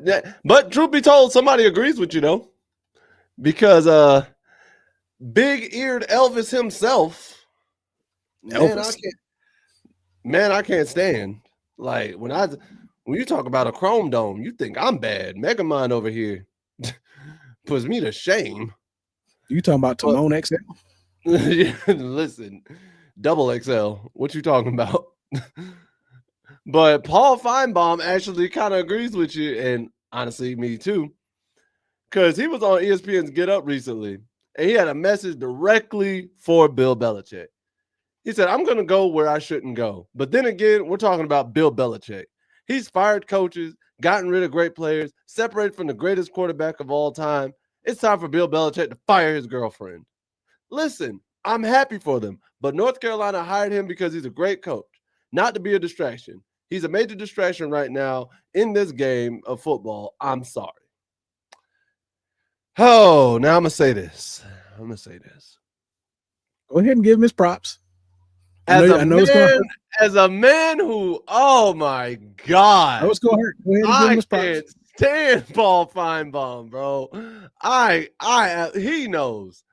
Yeah, but truth be told, somebody agrees with you though, because big eared Elvis himself, man, Elvis. I can't stand. Like when you talk about a chrome dome, you think I'm bad. Megamind over here puts me to shame. You talking about But Timon XL? listen, double XL. What you talking about? But Paul Feinbaum actually kind of agrees with you, and honestly, me too, because he was on ESPN's Get Up recently, and he had a message directly for Bill Belichick. He said, I'm going to go where I shouldn't go. But then again, we're talking about Bill Belichick. He's fired coaches, gotten rid of great players, separated from the greatest quarterback of all time. It's time for Bill Belichick to fire his girlfriend. Listen, I'm happy for them, but North Carolina hired him because he's a great coach, not to be a distraction. He's a major distraction right now in this game of football. I'm sorry. Oh, now I'm going to say this. I'm going to say this. Go ahead and give him his props. As a I know it's gonna man, hurt. as a man who, oh my I know God, it's gonna hurt. Go ahead and give him I his props. can't stand Paul Feinbaum, bro. He knows.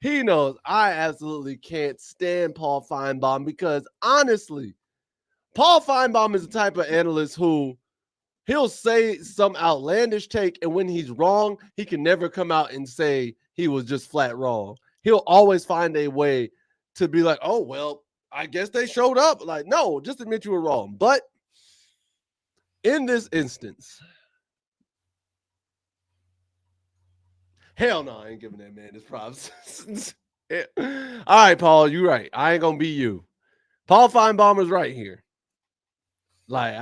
He knows I absolutely can't stand Paul Feinbaum because honestly, Paul Feinbaum is the type of analyst who he'll say some outlandish take, and when he's wrong, he can never come out and say he was just flat wrong. He'll always find a way to be like, oh, well, I guess they showed up. Like, no, just admit you were wrong. But in this instance, hell no, I ain't giving that man his props. Yeah. All right, Paul, you're right. I ain't gonna be you. Paul Feinbaum right here. Like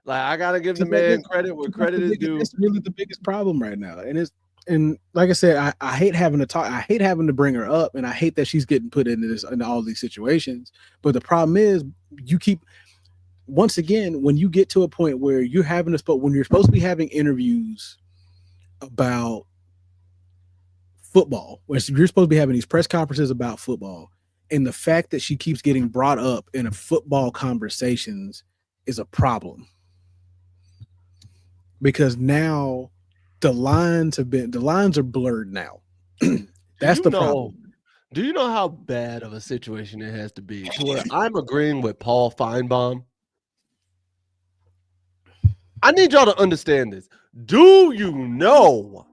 I gotta give the Because that, man credit where credit is due. that's really the biggest problem right now. And like I said, I hate having to talk. I hate having to bring her up, and I hate that she's getting put into all these situations. But the problem is, you keep once again when you get to a point where you're having a spot when you're supposed to be having interviews about football, where you're supposed to be having these press conferences about football, and the fact that she keeps getting brought up in a football conversations is a problem because now the lines are blurred now. Do That's you the know? problem. Do you know how bad of a situation it has to be to where I'm agreeing with Paul Feinbaum? I need y'all to understand this. Do you know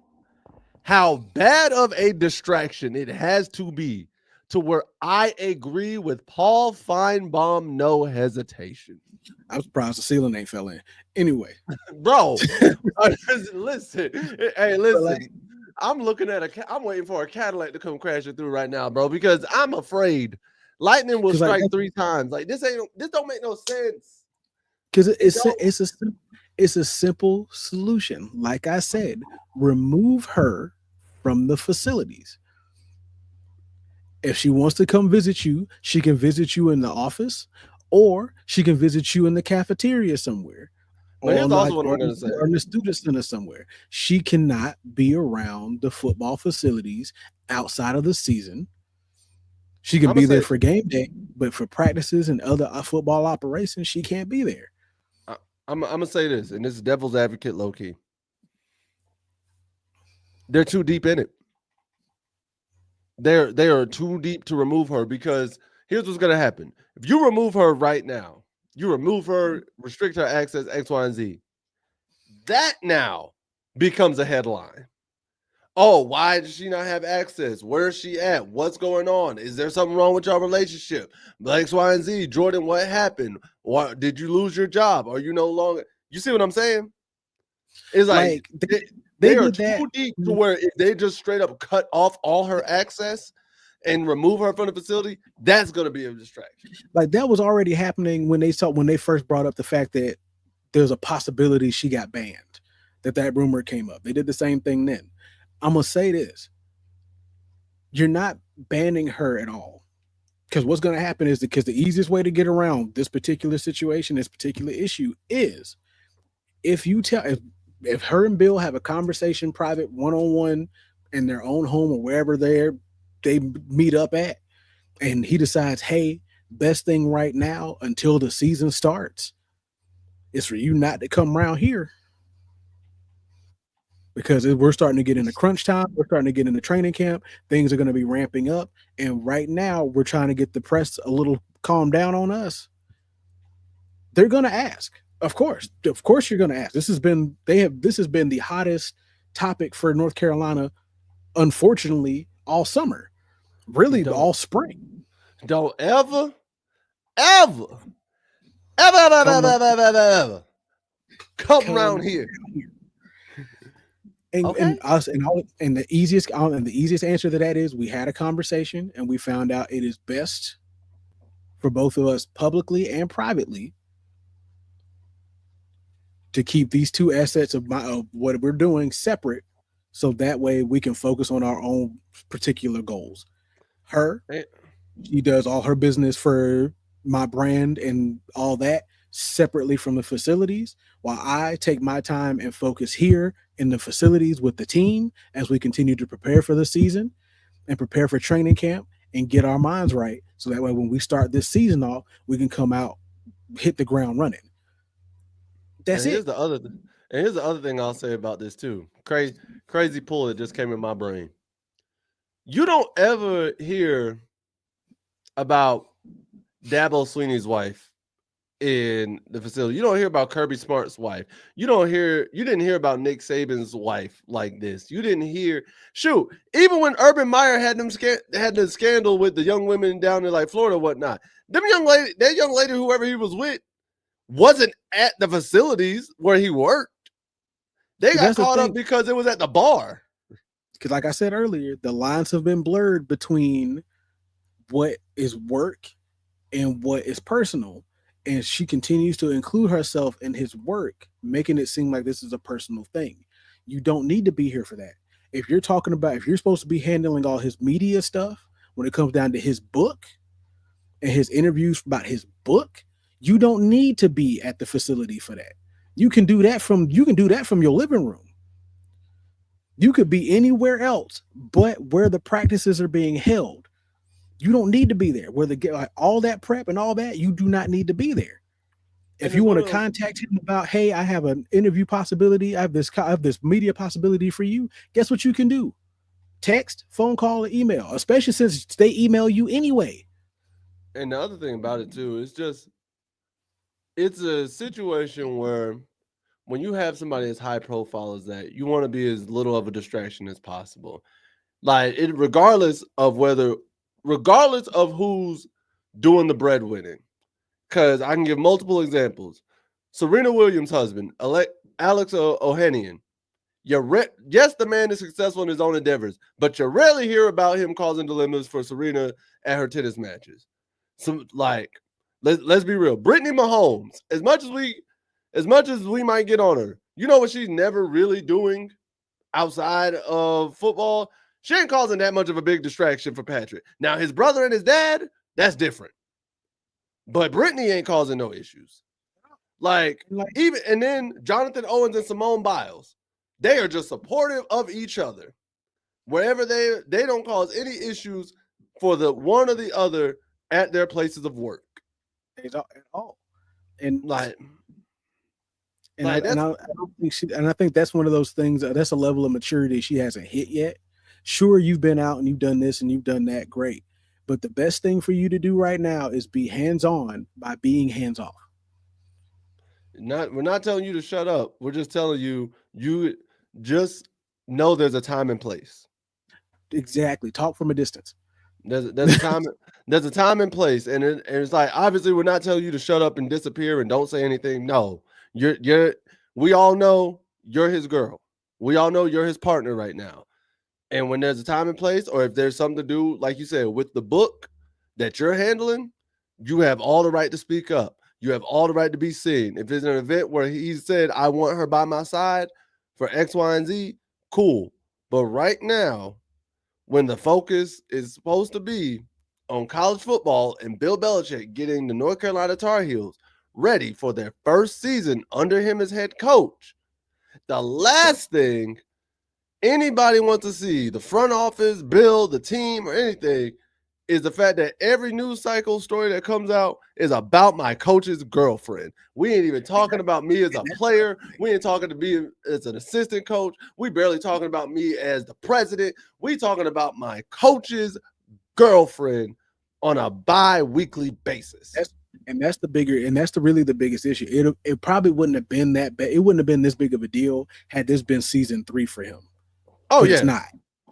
how bad of a distraction it has to be to where I agree with Paul Feinbaum, no hesitation? I'm surprised the ceiling ain't fell in. Anyway, Bro, listen, hey, but like, listen. I'm looking at I'm waiting for a Cadillac to come crashing through right now, bro, because I'm afraid lightning will because like strike 3 times. Like this don't make no sense. because It don't. it's a simple solution. Like I said, remove her from the facilities. If she wants to come visit you, she can visit you in the office, or she can visit you in the cafeteria somewhere, But here's also what or I'm gonna say. in the student center somewhere. She cannot be around the football facilities outside of the season. She can I'm gonna be there say for game day, but for practices and other football operations, she can't be there. I, I'm gonna say this, and this is devil's advocate, low key. They're too deep in it. They are too deep to remove her because here's what's gonna happen. If you remove her right now, you remove her, restrict her access, X, Y, and Z. That now becomes a headline. Oh, why does she not have access? Where is she at? What's going on? Is there something wrong with your relationship? X, Y, and Z. Jordan, what happened? Why did you lose your job? Are you no longer? You see what I'm saying? It's like Like they they are did that. too deep to where if they just straight up cut off all her access and remove her from the facility, that's going to be a distraction. Like that was already happening when they first brought up the fact that there's a possibility she got banned. That rumor came up. They did the same thing then. I'm gonna say this: you're not banning her at all. Because what's going to happen is because the easiest way to get around this particular situation, this particular issue, is if you tell if her and Bill have a conversation, private, one on one, in their own home or wherever they meet up at, and he decides, hey, best thing right now until the season starts is for you not to come around here. because we're starting to get into crunch time. We're starting to get into training camp. Things are going to be ramping up. And right now, we're trying to get the press a little calm down on us. They're going to ask. Of course, you're going to ask. This has been the hottest topic for North Carolina, unfortunately, all summer, really Don't all spring. don't ever, ever, ever, ever, ever, Come ever, ever, ever come around come here. here. And Okay? the easiest answer to that is we had a conversation and we found out it is best for both of us publicly and privately to keep these two assets of what we're doing separate, so that way we can focus on our own particular goals. Her, Eh, she does all her business for my brand and all that separately from the facilities, while I take my time and focus here in the facilities with the team as we continue to prepare for the season and prepare for training camp and get our minds right, so that way when we start this season off, we can come out, hit the ground running. That's And it. here's the other thing I'll say about this too. Crazy pull that just came in my brain. You don't ever hear about Dabo Sweeney's wife in the facility. You don't hear about Kirby Smart's wife. You didn't hear about Nick Saban's wife like this. You didn't hear even when Urban Meyer had had the scandal with the young women down in like Florida, whatnot. That young lady, whoever he was with, wasn't at the facilities where he worked. They But got that's the caught up thing, because it was at the bar. because like I said earlier, the lines have been blurred between what is work and what is personal. And she continues to include herself in his work, making it seem like this is a personal thing. You don't need to be here for that. If you're supposed to be handling all his media stuff when it comes down to his book and his interviews about his book, you don't need to be at the facility for that. You can do that from your living room. You could be anywhere else but where the practices are being held. You don't need to be there. Where all that prep and all that, you do not need to be there. And If it's you one want of to those. contact him about, hey, I have an interview possibility, I have this media possibility for you. Guess what you can do? Text, phone call, or email. Especially since they email you anyway. And the other thing about it too is just it's a situation where when you have somebody as high profile as that, you want to be as little of a distraction as possible. Like it, regardless of who's doing the breadwinning. Because I can give multiple examples. Serena Williams' husband, Alex Ohanian. Yes, the man is successful in his own endeavors, but you rarely hear about him causing dilemmas for Serena at her tennis matches. So, like, let's be real. Brittany Mahomes, as much as we might get on her, you know what she's never really doing outside of football? She ain't causing that much of a big distraction for Patrick. Now, his brother and his dad, that's different. But Brittany ain't causing no issues. Like, Like, even and then Jonathan Owens and Simone Biles, they are just supportive of each other. Wherever they don't cause any issues for the one or the other at their places of work. at all. And Like, and like that's I don't think I think that's one of those things. That's a level of maturity she hasn't hit yet. Sure, you've been out and you've done this and you've done that, great. But the best thing for you to do right now is be hands on by being hands off. we're not telling you to shut up. We're just telling you just know there's a time and place. Exactly. Talk from a distance. There's a time there's a time and place, and it's like obviously we're not telling you to shut up and disappear and don't say anything. No, you're we all know you're his girl. We all know you're his partner right now. And when there's a time and place, or if there's something to do, like you said, with the book that you're handling, you have all the right to speak up. You have all the right to be seen. If it's an event where he said, I want her by my side for X, Y, and Z, cool. But right now, when the focus is supposed to be on college football and Bill Belichick getting the North Carolina Tar Heels ready for their first season under him as head coach, the last thing anybody wants to see, the front office, Bill, the team, or anything, is the fact that every news cycle story that comes out is about my coach's girlfriend. We ain't even talking about me as a player. We ain't talking to me as an assistant coach. We barely talking about me as the president. We talking about my coach's girlfriend on a bi-weekly basis. That's really the biggest issue. It probably wouldn't have been that bad. It wouldn't have been this big of a deal had this been season 3 for him. Oh, but yeah. It's not.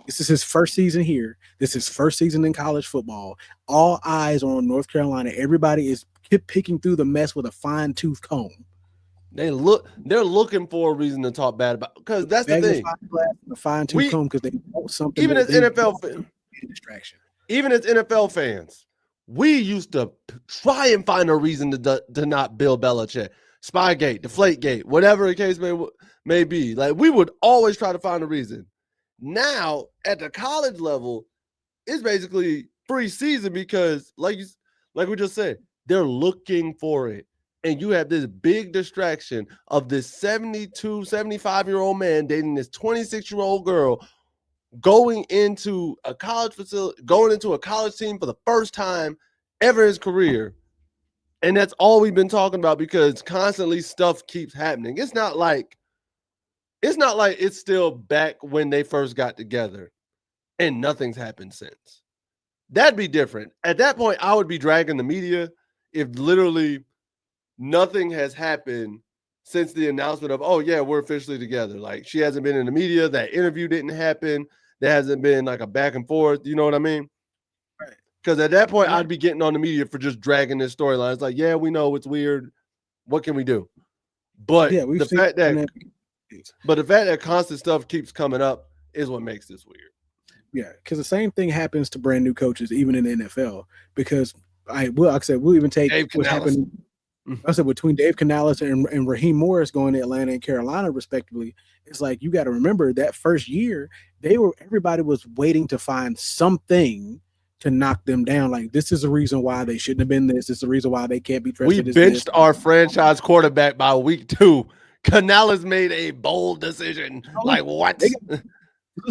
This is his first season here. This is his first season in college football. All eyes are on North Carolina. Everybody is picking through the mess with a fine-tooth comb. They're looking for a reason to talk bad about, because that's the thing. A fine-tooth comb because they want something. Even as NFL distraction. Even as NFL fans, we used to try and find a reason to not Bill Belichick, Spygate, Deflategate, whatever the case may be. Like, we would always try to find a reason. Now, at the college level, it's basically free season because, like we just said, they're looking for it. And you have this big distraction of this 72, 75-year-old man dating this 26-year-old girl, going into a college facility, going into a college team for the first time ever in his career. And that's all we've been talking about because constantly stuff keeps happening. It's not like it's still back when they first got together and nothing's happened since. That'd be different. At that point, I would be dragging the media if literally nothing has happened since the announcement of, oh, yeah, we're officially together. Like, she hasn't been in the media. That interview didn't happen. There hasn't been like a back and forth. You know what I mean? Right. Because at that point, I'd be getting on the media for just dragging this storyline. It's like, yeah, we know it's weird. What can we do? But the fact that constant stuff keeps coming up is what makes this weird. Yeah, because the same thing happens to brand new coaches, even in the NFL. Because we'll even take what's happened. I said between Dave Canales and Raheem Morris going to Atlanta and Carolina, respectively. It's like you got to remember that first year everybody was waiting to find something to knock them down. Like, this is the reason why they shouldn't have been this. This is the reason why they can't be trusted. We benched our franchise quarterback by week 2. Canales made a bold decision. Like, what?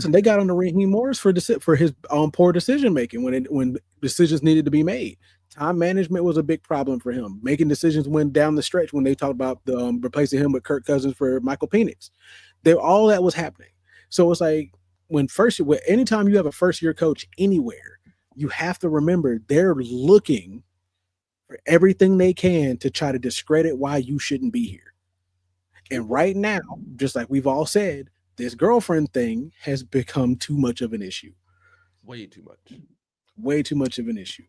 They got on the Raheem Morris for his poor decision making when decisions needed to be made. Time management was a big problem for him. Making decisions went down the stretch when they talked about replacing him with Kirk Cousins for Michael Penix. All that was happening. So it's like anytime you have a first-year coach anywhere, you have to remember they're looking for everything they can to try to discredit why you shouldn't be here. And right now, just like we've all said, this girlfriend thing has become too much of an issue. Way too much. Way too much of an issue.